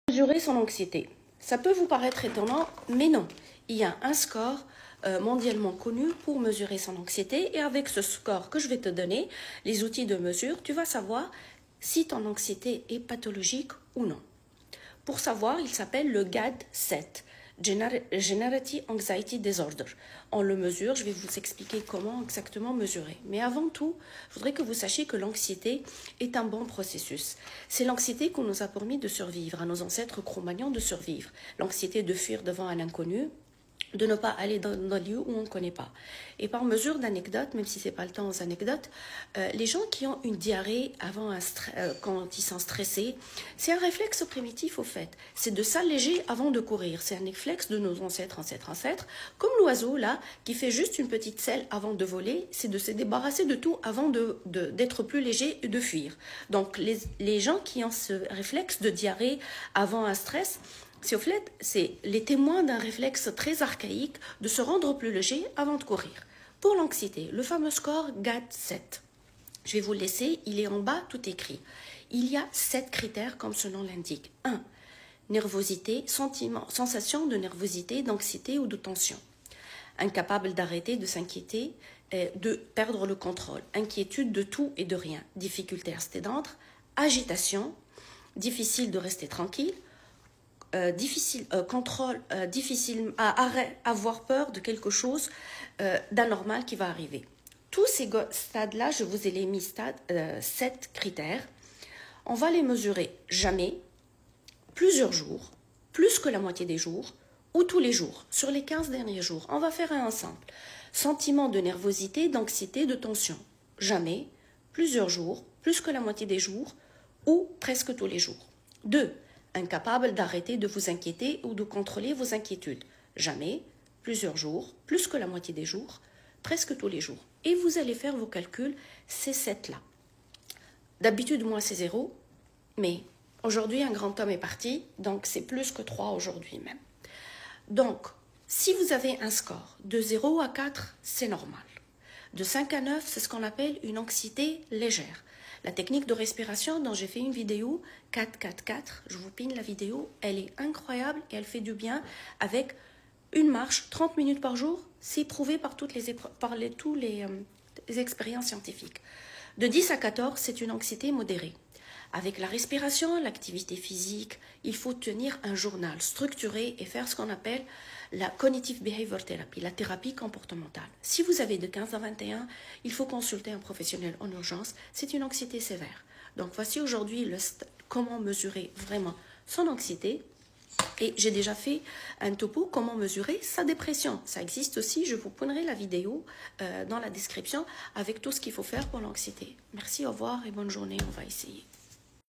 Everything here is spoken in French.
Mesurer son anxiété. Ça peut vous paraître étonnant, mais non. Il y a un score mondialement connu pour mesurer son anxiété et avec ce score que je vais te donner, les outils de mesure, tu vas savoir si ton anxiété est pathologique ou non. Pour savoir, il s'appelle le GAD-7, Generality Anxiety Disorder. On le mesure, je vais vous expliquer comment exactement mesurer. Mais avant tout, je voudrais que vous sachiez que l'anxiété est un bon processus. C'est l'anxiété qu'on nous a permis de survivre, à nos ancêtres Cro-Magnons de survivre. L'anxiété de fuir devant un inconnu, de ne pas aller dans un lieu où on ne connaît pas. Et par mesure d'anecdote, même si ce n'est pas le temps aux anecdotes, les gens qui ont une diarrhée quand ils sont stressés, c'est un réflexe primitif au fait. C'est de s'alléger avant de courir. C'est un réflexe de nos ancêtres. Comme l'oiseau là, qui fait juste une petite selle avant de voler, c'est de se débarrasser de tout avant d'être plus léger et de fuir. Donc les gens qui ont ce réflexe de diarrhée avant un stress, c'est les témoins d'un réflexe très archaïque de se rendre plus léger avant de courir. Pour l'anxiété, le fameux score GAD-7. Je vais vous le laisser, il est en bas, tout écrit. Il y a 7 critères comme ce nom l'indique. 1. Nervosité, sensation de nervosité, d'anxiété ou de tension. Incapable d'arrêter de s'inquiéter, de perdre le contrôle. Inquiétude de tout et de rien. Difficulté à rester d'entre. Agitation. Difficile de rester tranquille. Difficile à avoir peur de quelque chose d'anormal qui va arriver. Tous ces stades-là, je vous ai les mis 7 critères. On va les mesurer jamais, plusieurs jours, plus que la moitié des jours, ou tous les jours, sur les 15 derniers jours. On va faire un ensemble. Sentiment de nervosité, d'anxiété, de tension. Jamais, plusieurs jours, plus que la moitié des jours, ou presque tous les jours. 2. Incapable d'arrêter de vous inquiéter ou de contrôler vos inquiétudes. Jamais, plusieurs jours, plus que la moitié des jours, presque tous les jours. Et vous allez faire vos calculs, ces 7-là. D'habitude, moi, c'est 0, mais aujourd'hui, un grand homme est parti, donc c'est plus que 3 aujourd'hui même. Donc, si vous avez un score de 0 à 4, c'est normal. De 5 à 9, c'est ce qu'on appelle une anxiété légère. La technique de respiration dont j'ai fait une vidéo, 4-4-4, je vous pine la vidéo, elle est incroyable et elle fait du bien avec une marche 30 minutes par jour, c'est prouvé par toutes les expériences scientifiques. De 10 à 14, c'est une anxiété modérée. Avec la respiration, l'activité physique, il faut tenir un journal structuré et faire ce qu'on appelle la Cognitive Behavior Therapy, la thérapie comportementale. Si vous avez de 15 à 21, il faut consulter un professionnel en urgence. C'est une anxiété sévère. Donc voici aujourd'hui comment mesurer vraiment son anxiété. Et j'ai déjà fait un topo comment mesurer sa dépression. Ça existe aussi, je vous ponerai la vidéo dans la description avec tout ce qu'il faut faire pour l'anxiété. Merci, au revoir et bonne journée, on va essayer.